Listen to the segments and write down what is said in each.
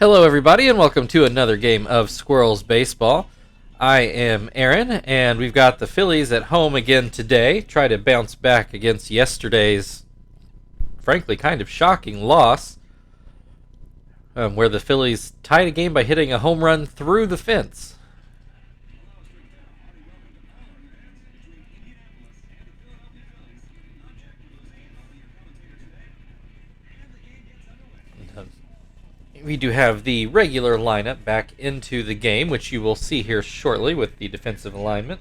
Hello, everybody, and welcome to another game of Squirrels Baseball. I am Aaron, and we've got the Phillies at home again today. Try to bounce back against yesterday's, frankly, kind of shocking loss, where the Phillies tied a game by hitting a home run through the fence. We do have the regular lineup back into the game, which you will see here shortly with the defensive alignment.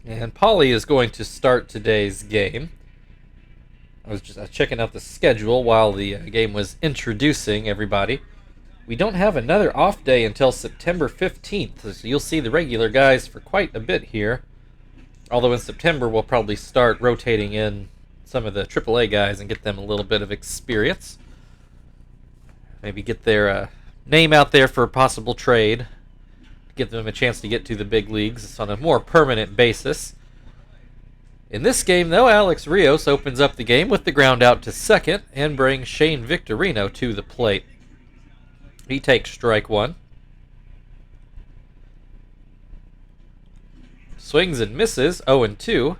And Paulie is going to start today's game. I was just checking out the schedule while the game was introducing everybody. We don't have another off day until September 15th, so you'll see the regular guys for quite a bit here. Although in September we'll probably start rotating in some of the AAA guys and get them a little bit of experience. Maybe get their name out there for a possible trade. Give them a chance to get to the big leagues on a more permanent basis. In this game, though, Alex Rios opens up the game with the ground out to second and brings Shane Victorino to the plate. He takes strike one. Swings and misses, 0-2.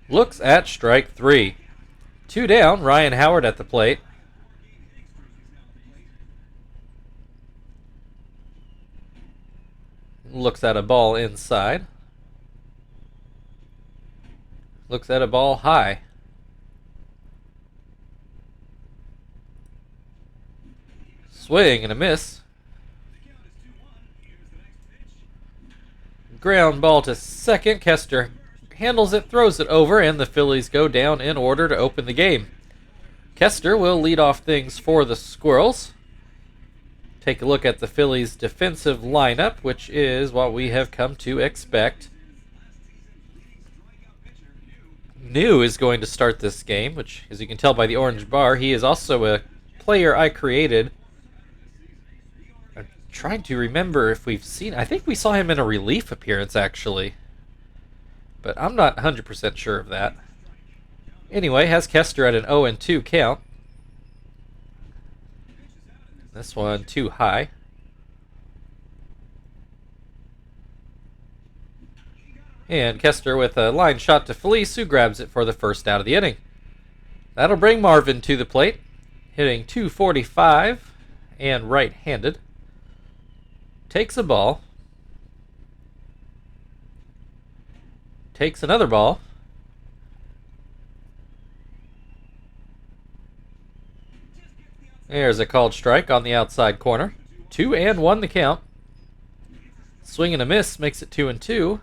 Looks at strike three. Two down, Ryan Howard at the plate. Looks at a ball inside. Looks at a ball high. Swing and a miss. Ground ball to second. Kester handles it, throws it over, and the Phillies go down in order to open the game. Kester will lead off things for the Squirrels. Take a look at the Phillies' defensive lineup, which is what we have come to expect. New is going to start this game, which, as you can tell by the orange bar, he is also a player I created. I'm trying to remember if we've seen... I think we saw him in a relief appearance, actually. But I'm not 100% sure of that. Anyway, has Kester at an 0-2 count. This one too high. And Kester with a line shot to Felice, who grabs it for the first out of the inning. That'll bring Marvin to the plate, hitting .245 and right-handed. Takes a ball. Takes another ball. There's a called strike on the outside corner. 2-1 the count. Swing and a miss makes it 2-2.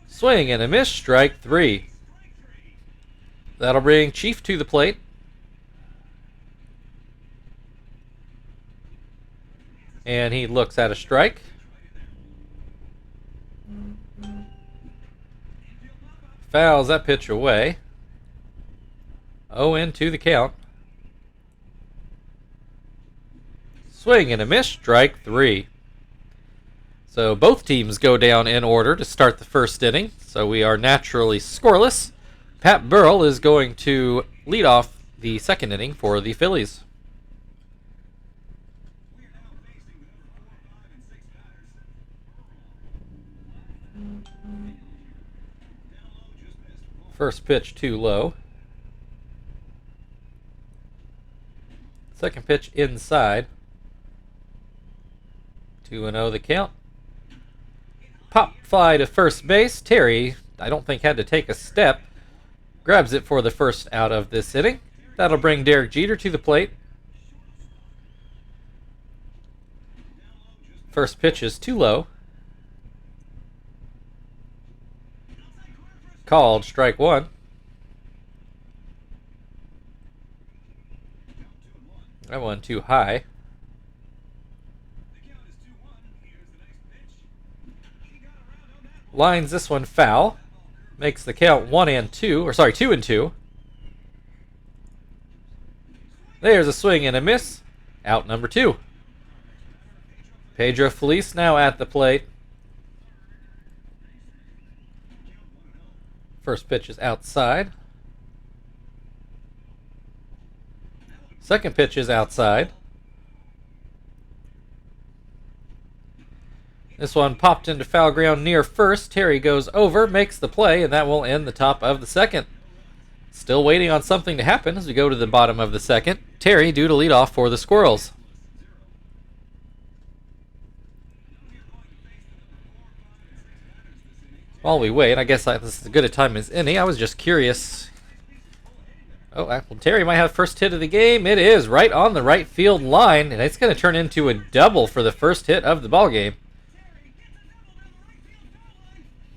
Swing and a miss, strike three. That'll bring Chief to the plate. And he looks at a strike. Fouls that pitch away. 0-2 the count. Swing and a miss, strike three. So both teams go down in order to start the first inning. So we are naturally scoreless. Pat Burrell is going to lead off the second inning for the Phillies. First pitch too low. Second pitch inside. 2-0 the count. Pop fly to first base. Terry, I don't think, had to take a step. Grabs it for the first out of this inning. That'll bring Derek Jeter to the plate. First pitch is too low. Called strike one. That one too high. Lines this one foul. Makes the count 2 and 2. There's a swing and a miss. Out number 2. Pedro Feliz now at the plate. First pitch is outside. Second pitch is outside. This one popped into foul ground near first. Terry goes over, makes the play, and that will end the top of the second. Still waiting on something to happen as we go to the bottom of the second. Terry due to lead off for the Squirrels. While we wait, I guess this is as good a time as any. I was just curious. Oh, well, Terry might have first hit of the game. It is right on the right field line, and it's going to turn into a double for the first hit of the ball game.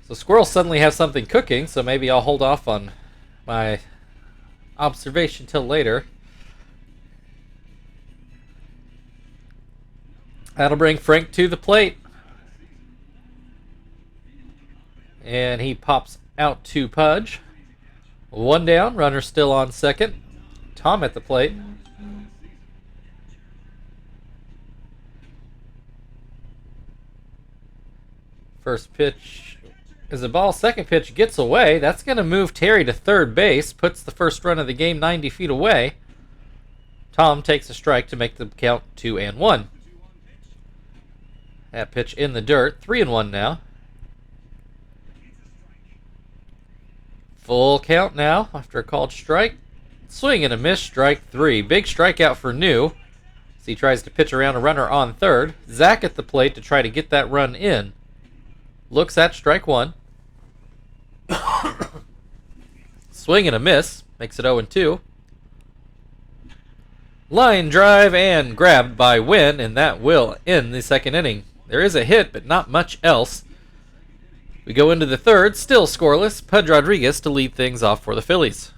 So Squirrels suddenly have something cooking, so maybe I'll hold off on my observation till later. That'll bring Frank to the plate. And he pops out to Pudge. One down, runner still on second. Tom at the plate. First pitch is a ball. Second pitch gets away. That's going to move Terry to third base. Puts the first run of the game 90 feet away. Tom takes a strike to make the count 2-1. That pitch in the dirt. 3-1 now. Full count now after a called strike. Swing and a miss, strike 3. Big strikeout for New. As he tries to pitch around a runner on third. Zach at the plate to try to get that run in. Looks at strike 1. Swing and a miss. Makes it 0-2. Line drive and grabbed by Wynn, and that will end the second inning. There is a hit, but not much else. We go into the third, still scoreless. Pudge Rodriguez to lead things off for the Phillies.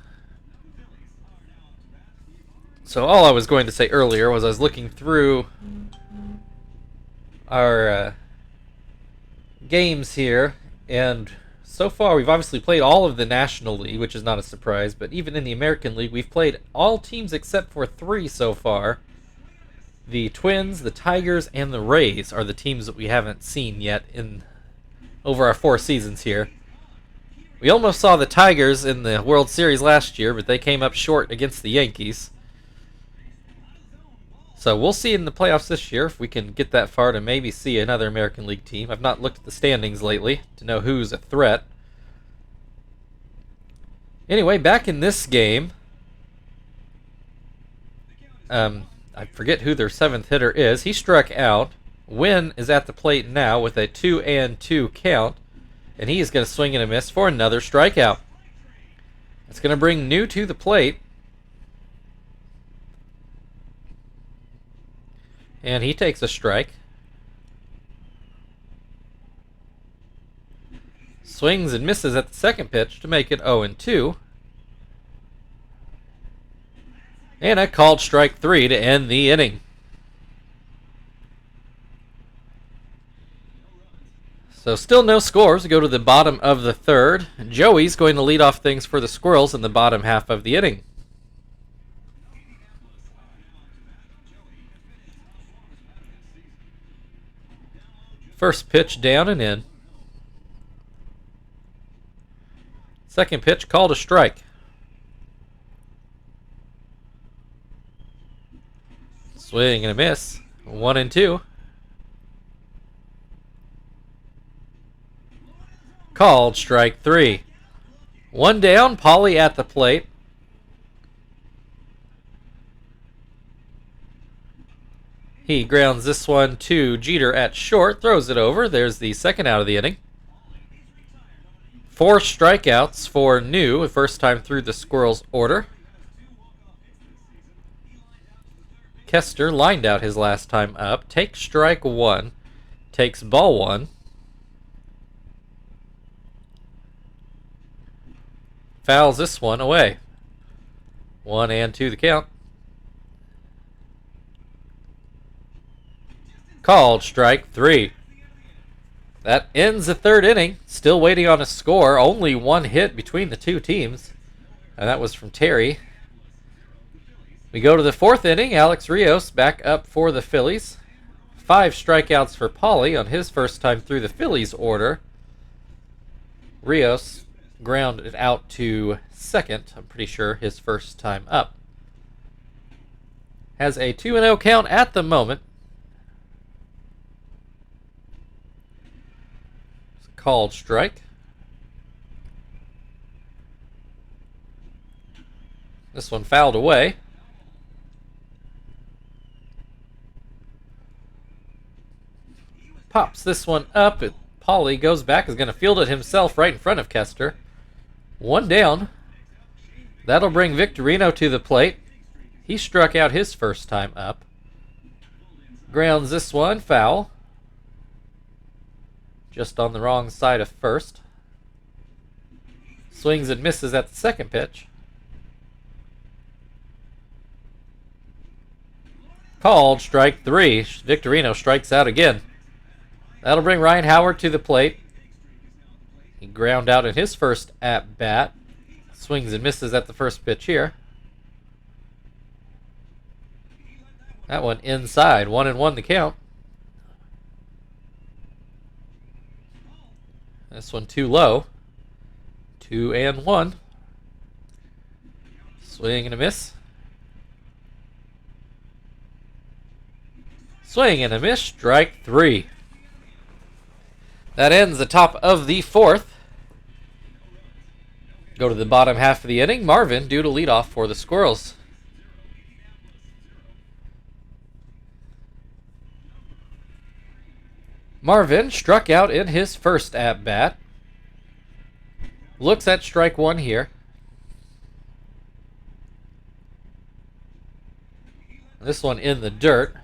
So all I was going to say earlier was I was looking through our games here, and so far we've obviously played all of the National League, which is not a surprise, but even in the American League, we've played all teams except for 3 so far. The Twins, the Tigers, and the Rays are the teams that we haven't seen yet over our 4 seasons here. We almost saw the Tigers in the World Series last year, but they came up short against the Yankees. So we'll see in the playoffs this year if we can get that far to maybe see another American League team. I've not looked at the standings lately to know who's a threat. Anyway, back in this game, I forget who their 7th hitter is. He struck out. Wynn is at the plate now with a 2-2 count, and he is going to swing and a miss for another strikeout. It's going to bring New to the plate, and he takes a strike. Swings and misses at the second pitch to make it 0-2. And a called strike 3 to end the inning. So still no scores. We go to the bottom of the third. Joey's going to lead off things for the Squirrels in the bottom half of the inning. First pitch down and in. Second pitch called a strike. Swing and a miss. 1-2. Called strike 3. One down, Pauly at the plate. He grounds this one to Jeter at short, throws it over. There's the second out of the inning. 4 strikeouts for New, first time through the Squirrels order. Kester lined out his last time up. Takes strike 1. Takes ball 1. Fouls this one away. 1-2 the count. Called strike 3. That ends the third inning. Still waiting on a score. Only one hit between the two teams. And that was from Terry. We go to the fourth inning. Alex Rios back up for the Phillies. 5 strikeouts for Pauly on his first time through the Phillies order. Rios grounded out to second. I'm pretty sure his first time up. Has a 2-0 count at the moment. Called strike. This one fouled away. Pops this one up. Pauly goes back, is going to field it himself right in front of Kester. 1 down. That'll bring Victorino to the plate. He struck out his first time up. Grounds this one, foul. Just on the wrong side of first. Swings and misses at the second pitch. Called strike 3. Victorino strikes out again. That'll bring Ryan Howard to the plate. He ground out in his first at-bat. Swings and misses at the first pitch here. That one inside. 1-1 the count. This one too low. 2-1. Swing and a miss. Swing and a miss. Strike 3. That ends the top of the fourth. Go to the bottom half of the inning. Marvin due to lead off for the Squirrels. Marvin struck out in his first at-bat. Looks at strike 1 here. This one in the dirt.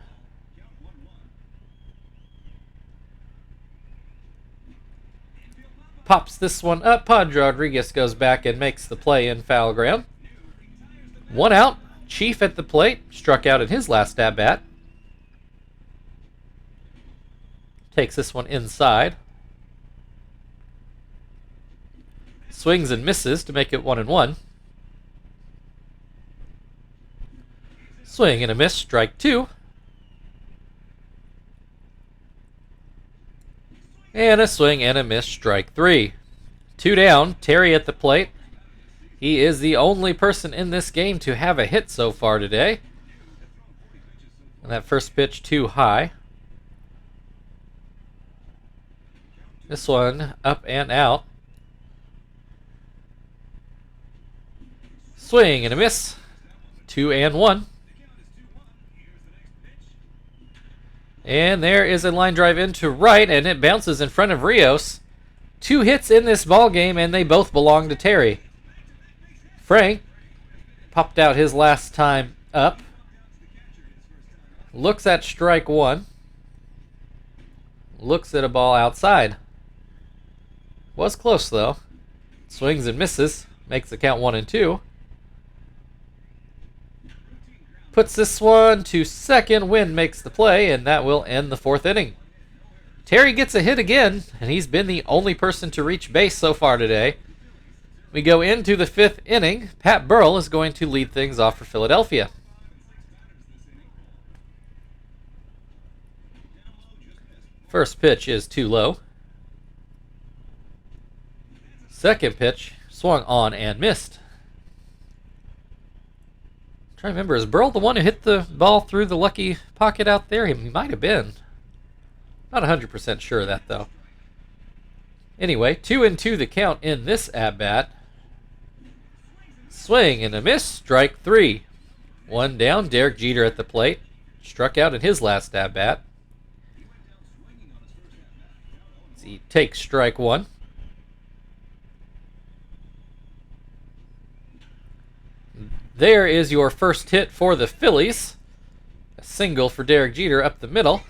Pops this one up. Padre Rodriguez goes back and makes the play in foul ground. 1 out. Chief at the plate. Struck out in his last at-bat. Takes this one inside. Swings and misses to make it 1-1. Swing and a miss. Strike 2. And a swing and a miss, strike 3. 2 down, Terry at the plate. He is the only person in this game to have a hit so far today. And that first pitch too high. This one up and out. Swing and a miss. 2-1. And there is a line drive into right, and it bounces in front of Rios. 2 hits in this ball game, and they both belong to Terry. Frank popped out his last time up. Looks at strike 1. Looks at a ball outside. Was close, though. Swings and misses. Makes the count 1-2. Puts this one to second. Wynn makes the play, and that will end the 4th inning. Terry gets a hit again, and he's been the only person to reach base so far today. We go into the 5th inning. Pat Burrell is going to lead things off for Philadelphia. First pitch is too low. Second pitch swung on and missed. I'm trying to remember, is Burrell the one who hit the ball through the lucky pocket out there? He might have been. Not 100% sure of that, though. Anyway, 2-2 the count in this at-bat. Swing and a miss, strike 3. 1 down, Derek Jeter at the plate. Struck out in his last at-bat. He takes strike 1. There is your first hit for the Phillies. A single for Derek Jeter up the middle.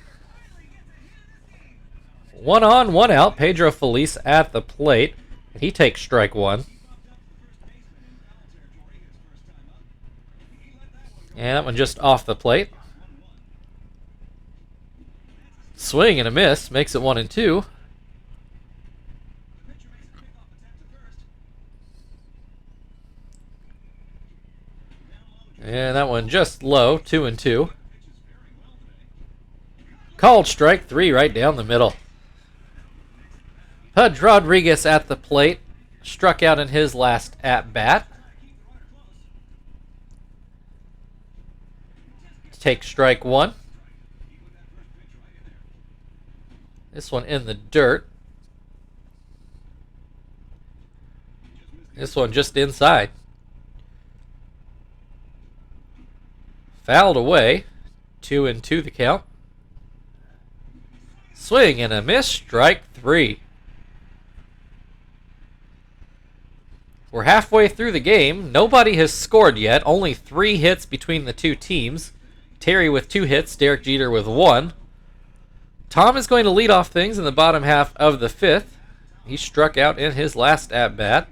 1 on, 1 out. Pedro Feliz at the plate. He takes strike 1. And that one just off the plate. Swing and a miss. Makes it 1-2. And that one just low. 2-2. Called strike 3 right down the middle. Pudge Rodriguez at the plate. Struck out in his last at-bat. Take strike 1. This one in the dirt. This one just inside. Fouled away. 2-2 the count. Swing and a miss. Strike 3. We're halfway through the game. Nobody has scored yet. Only 3 hits between the two teams. Terry with 2 hits. Derek Jeter with 1. Tom is going to lead off things in the bottom half of the 5th. He struck out in his last at-bat.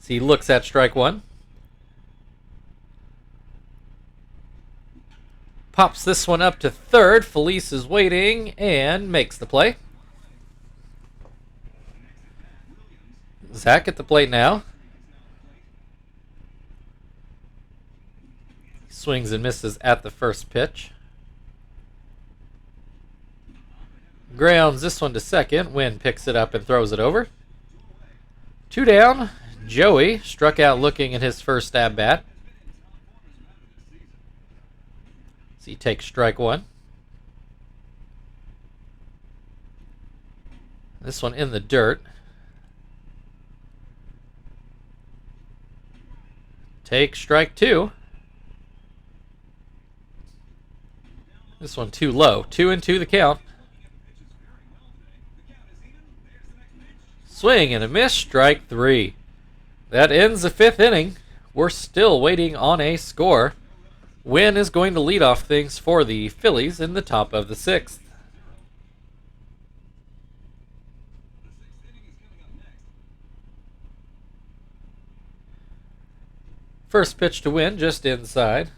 So he looks at strike 1. Pops this one up to third. Felice is waiting and makes the play. Zach at the plate now. Swings and misses at the first pitch. Grounds this one to second. Wynn picks it up and throws it over. 2 down. Joey struck out looking at his first at-bat. So he takes strike 1. This one in the dirt. Take strike 2. This one too low. 2-2 the count. Swing and a miss. Strike 3. That ends the 5th inning. We're still waiting on a score. Wynn is going to lead off things for the Phillies in the top of the 6th. First pitch to Wynn, just inside.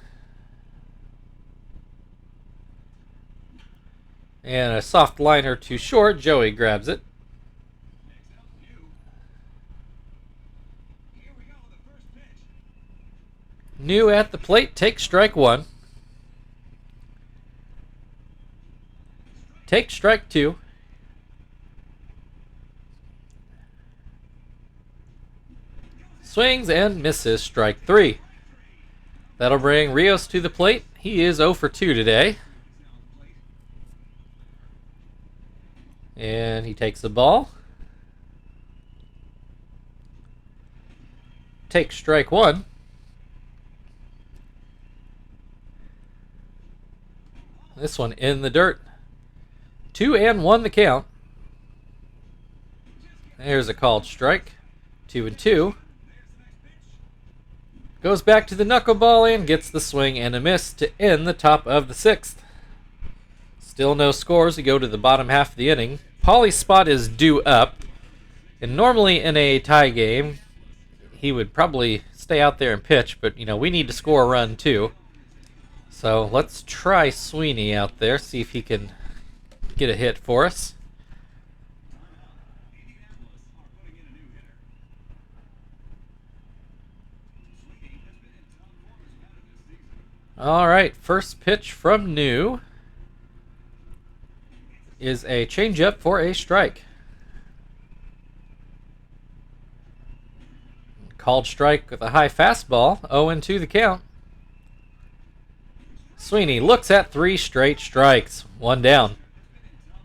And a soft liner to short. Joey grabs it. New at the plate, takes strike 1. Take strike 2. Swings and misses. Strike 3. That'll bring Rios to the plate. He is 0 for 2 today. And he takes the ball. Takes strike 1. This one in the dirt. 2-1 the count. There's a called strike. 2-2. Goes back to the knuckleball and gets the swing and a miss to end the top of the 6th. Still no scores. We go to the bottom half of the inning. Paulie's spot is due up. And normally in a tie game, he would probably stay out there and pitch. But, you know, we need to score a run too. So let's try Sweeney out there. See if he can get a hit for us. All right, first pitch from New is a changeup for a strike. Called strike with a high fastball. 0-2 the count. Sweeney looks at 3 straight strikes. 1 down.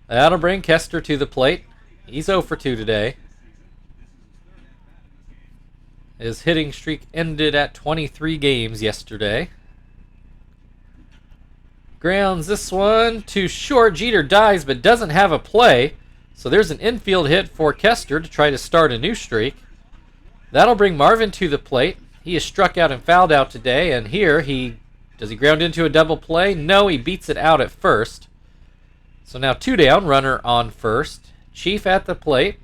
That'll bring Kester to the plate. He's 0 for 2 today. His hitting streak ended at 23 games yesterday. Grounds this one to short. Jeter dives but doesn't have a play. So there's an infield hit for Kester to try to start a new streak. That'll bring Marvin to the plate. He is struck out and fouled out today. And here does he ground into a double play? No, he beats it out at first. So now 2 down, runner on first. Chief at the plate.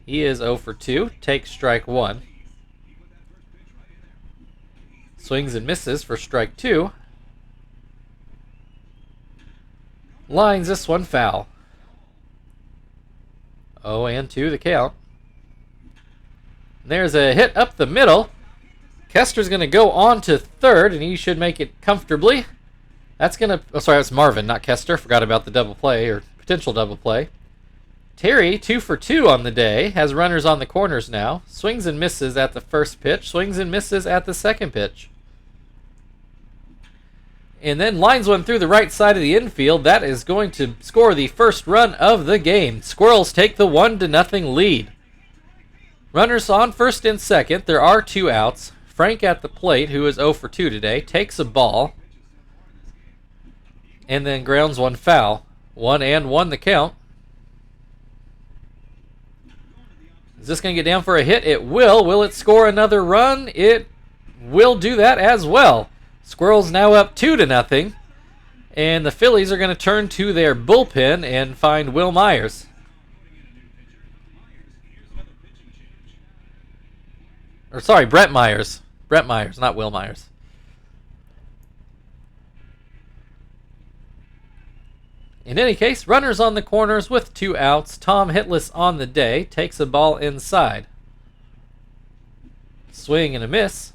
He is 0 for 2. Takes strike 1. Swings and misses for strike 2. Lines this one foul. 0-2 the count. There's a hit up the middle. Kester's going to go on to third, and he should make it comfortably. That's going to... Oh, sorry, that's Marvin, not Kester. Forgot about the double play, or potential double play. Terry, 2 for 2 on the day. Has runners on the corners now. Swings and misses at the first pitch. Swings and misses at the second pitch. And then lines one through the right side of the infield. That is going to score the first run of the game. Squirrels take the 1-0 lead. Runners on first and second. There are 2 outs. Frank at the plate, who is 0 for 2 today, takes a ball and then grounds one foul. 1-1 the count. Is this going to get down for a hit? It will. Will it score another run? It will do that as well. Squirrels now up 2-0. And the Phillies are going to turn to their bullpen and find Will Myers. Or sorry, Brett Myers. Brett Myers, not Will Myers. In any case, runners on the corners with 2 outs. Tom hitless on the day. Takes a ball inside. Swing and a miss.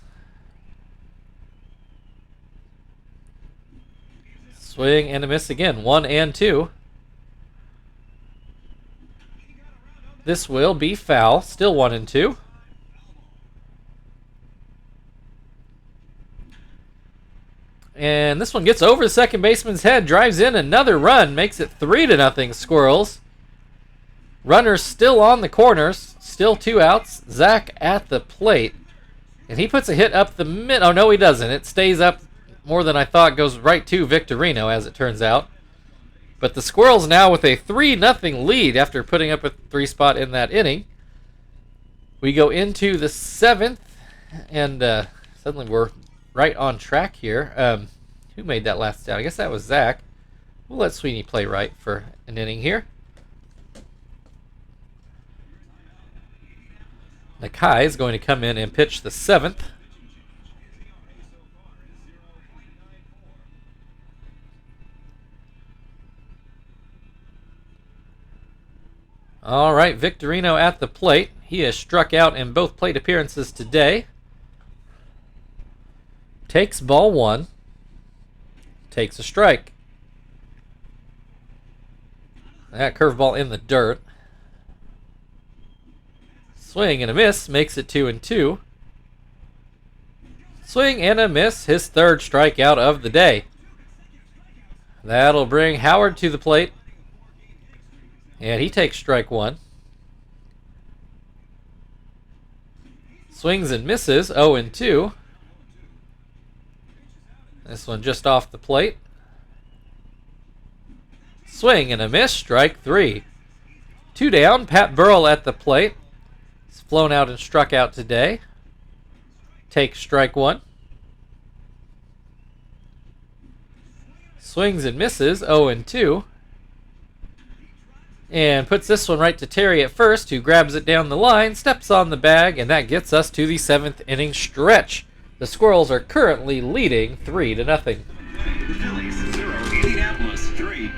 Swing and a miss again. 1-2. This will be foul. Still 1-2. And this one gets over the second baseman's head, drives in another run, makes it 3-0 Squirrels. Runners still on the corners, still 2 outs. Zach at the plate, and he puts a hit up the mid. Oh no, he doesn't. It stays up more than I thought. Goes right to Victorino, as it turns out. But the Squirrels now with a 3-0 lead after putting up a 3 spot in that inning. We go into the 7th, and suddenly we're right on track here. Who made that last out? I guess that was Zach. We'll let Sweeney play right for an inning here. Nakai is going to come in and pitch the 7th. All right, Victorino at the plate. He has struck out in both plate appearances today. Takes ball 1. Takes a strike. That curveball in the dirt. Swing and a miss makes it 2-2. Swing and a miss, his 3rd strikeout of the day. That'll bring Howard to the plate. And he takes strike 1. Swings and misses, 0-2. This one just off the plate. Swing and a miss, strike 3. 2 down, Pat Burrell at the plate. He's flown out and struck out today. Takes strike 1. Swings and misses, 0-2. And puts this one right to Terry at first, who grabs it down the line, steps on the bag, and that gets us to the 7th inning stretch. The Squirrels are currently leading 3-0. Phillies 0, Indianapolis 3.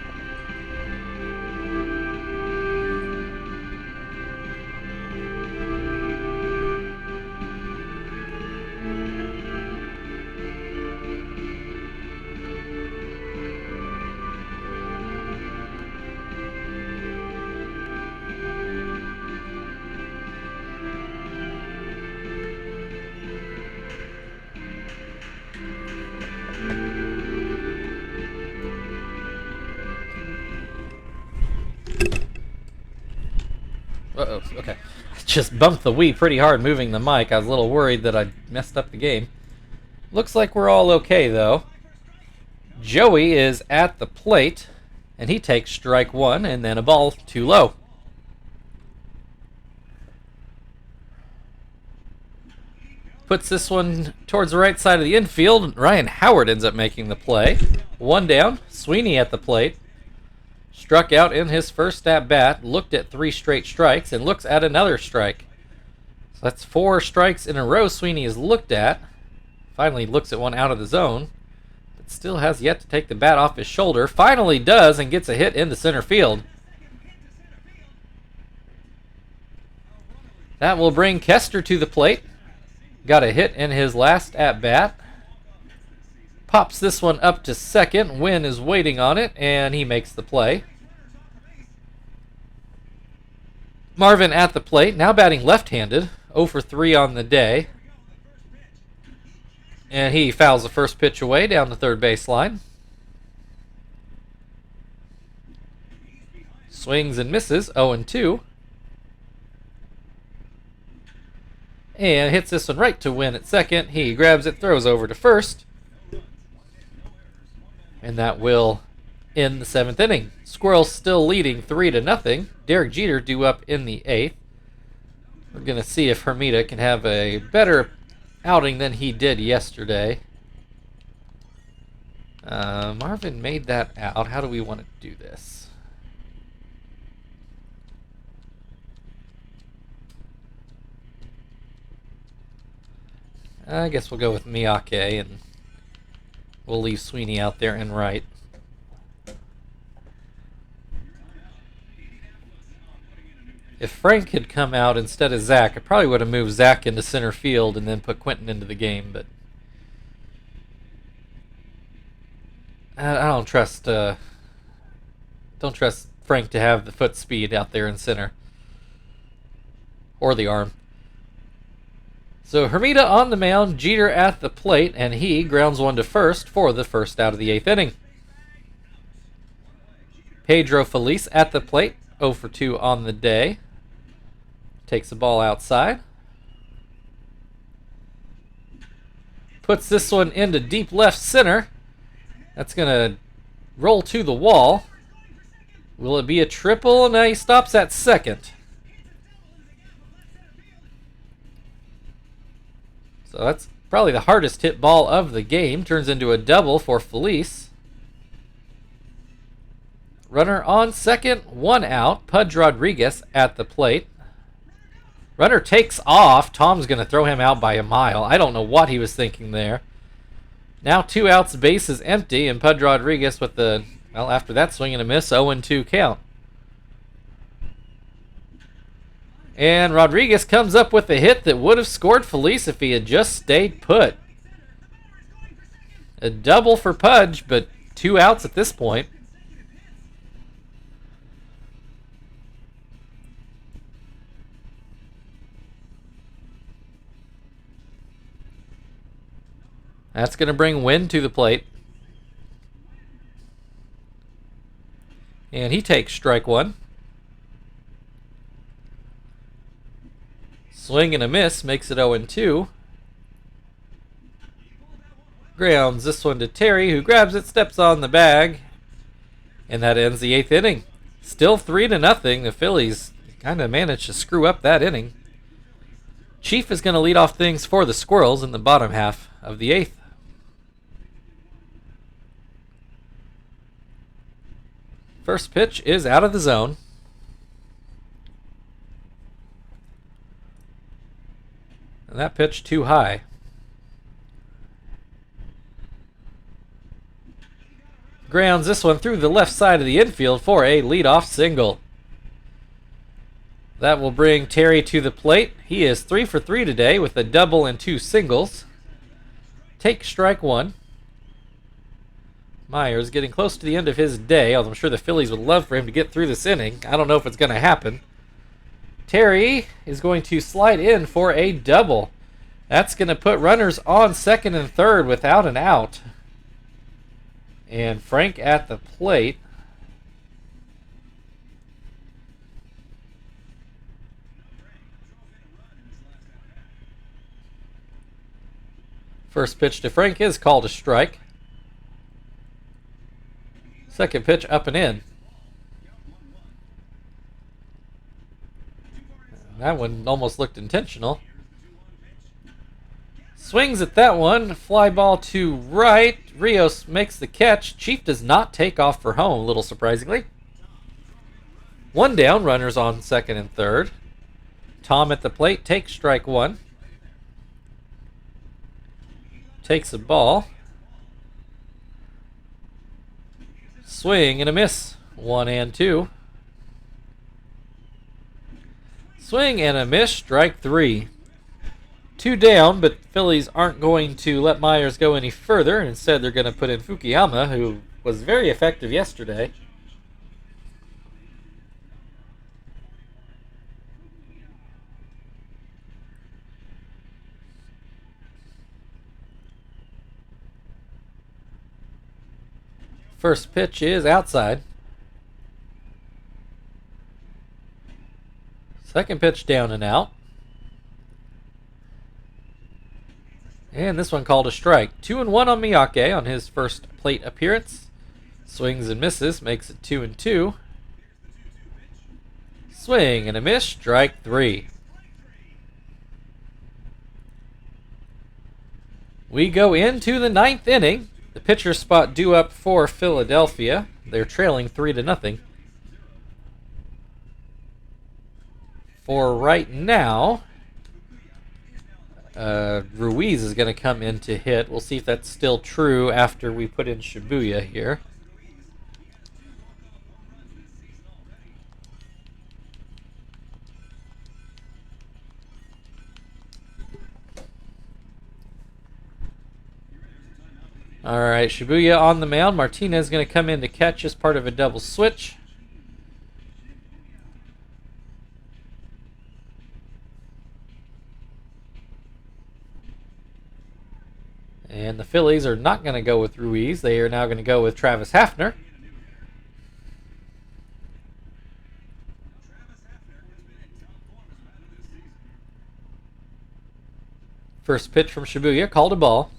Uh-oh, okay. Just bumped the Wii pretty hard moving the mic. I was a little worried that I messed up the game. Looks like we're all okay, though. Joey is at the plate, and he takes strike 1, and then a ball too low. Puts this one towards the right side of the infield. Ryan Howard ends up making the play. 1 down. Sweeney at the plate. Struck out in his first at-bat, looked at 3 straight strikes, and looks at another strike. So that's 4 strikes in a row Sweeney has looked at. Finally looks at one out of the zone. but still has yet to take the bat off his shoulder. Finally does and gets a hit into center field. That will bring Kester to the plate. Got a hit in his last at-bat. Pops this one up to second. Wynn is waiting on it, and he makes the play. Marvin at the plate, now batting left-handed, 0 for 3 on the day. And he fouls the first pitch away down the third baseline. Swings and misses, 0-2. And hits this one right to Wynn at second. He grabs it, throws over to first. And that will end the 7th inning. Squirrels still leading 3-0. Derek Jeter due up in the 8th. We're going to see if Hermida can have a better outing than he did yesterday. Marvin made that out. How do we want to do this? I guess we'll go with Miyake, and we'll leave Sweeney out there in right. If Frank had come out instead of Zach, I probably would have moved Zach into center field and then put Quentin into the game, but I don't trust Frank to have the foot speed out there in center or the arm. So Hermida on the mound, Jeter at the plate, and he grounds one to first for the first out of the 8th inning. Pedro Feliz at the plate, 0 for 2 on the day. Takes the ball outside. Puts this one into deep left center. That's going to roll to the wall. Will it be a triple? No, he stops at second. So that's probably the hardest hit ball of the game. Turns into a double for Feliz. Runner on second, 1 out. Pudge Rodriguez at the plate. Runner takes off. Tom's going to throw him out by a mile. I don't know what he was thinking there. Now 2 outs, base is empty, and Pudge Rodriguez with the, well, after that swing and a miss, 0-2 count. And Rodriguez comes up with a hit that would have scored Feliz if he had just stayed put. A double for Pudge, but 2 outs at this point. That's going to bring Wynn to the plate. And he takes strike 1. Swing and a miss makes it 0-2. Grounds this one to Terry, who grabs it, steps on the bag. And that ends the 8th inning. Still 3-0. The Phillies kind of managed to screw up that inning. Chief is going to lead off things for the Squirrels in the bottom half of the 8th. First pitch is out of the zone. And that pitch too high. Grounds this one through the left side of the infield for a leadoff single. That will bring Terry to the plate. He is 3 for 3 today with a double and 2 singles. Take strike 1. Myers getting close to the end of his day, although I'm sure the Phillies would love for him to get through this inning. I don't know if it's going to happen. Terry is going to slide in for a double. That's going to put runners on second and third without an out. And Frank at the plate. First pitch to Frank is called a strike. Second pitch up and in. That one almost looked intentional. Swings at that one. Fly ball to right. Rios makes the catch. Chief does not take off for home, a little surprisingly. 1 down, runners on second and third. Tom at the plate takes strike 1. Takes a ball. Swing and a miss. 1 and 2. Swing and a miss. Strike 3. 2 down, but Phillies aren't going to let Myers go any further. Instead, they're going to put in Fukuyama, who was very effective yesterday. First pitch is outside. Second pitch down and out. And this one called a strike. 2-1 on Miyake on his first plate appearance. Swings and misses, makes it 2-2. Swing and a miss, strike 3. We go into the 9th inning. The pitcher spot due up for Philadelphia. They're trailing 3-0. For right now, Ruiz is going to come in to hit. We'll see if that's still true after we put in Shibuya here. All right, Shibuya on the mound. Martinez is going to come in to catch as part of a double switch. And the Phillies are not going to go with Ruiz. They are now going to go with Travis Hafner. First pitch from Shibuya, called a ball.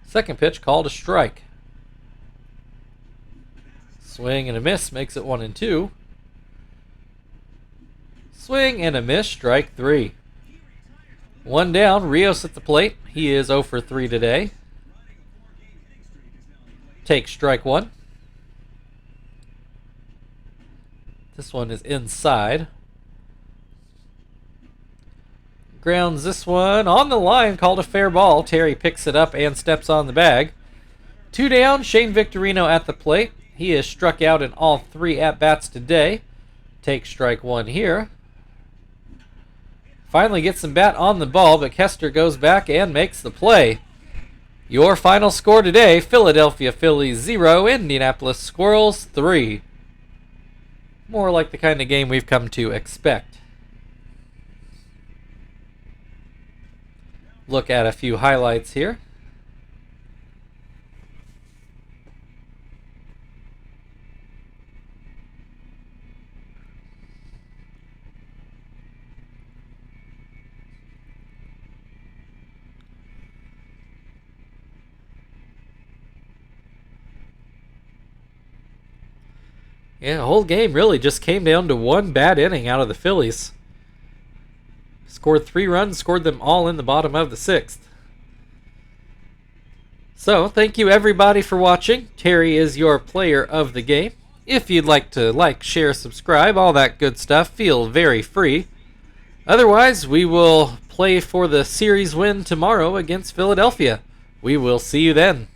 Second pitch called a strike. Swing and a miss makes it 1-2. Swing and a miss, strike 3. 1 down, Rios at the plate. He is 0 for 3 today. Take strike 1. This one is inside. Grounds this one on the line, called a fair ball. Terry picks it up and steps on the bag. 2 down, Shane Victorino at the plate. He is struck out in all 3 at-bats today. Take strike 1 here. Finally gets some bat on the ball, but Kester goes back and makes the play. Your final score today, Philadelphia Phillies 0, Indianapolis Squirrels 3. More like the kind of game we've come to expect. Look at a few highlights here. Yeah, the whole game really just came down to one bad inning out of the Phillies. Scored 3 runs, scored them all in the bottom of the 6th. So, thank you everybody for watching. Terry is your player of the game. If you'd like to like, share, subscribe, all that good stuff, feel very free. Otherwise, we will play for the series win tomorrow against Philadelphia. We will see you then.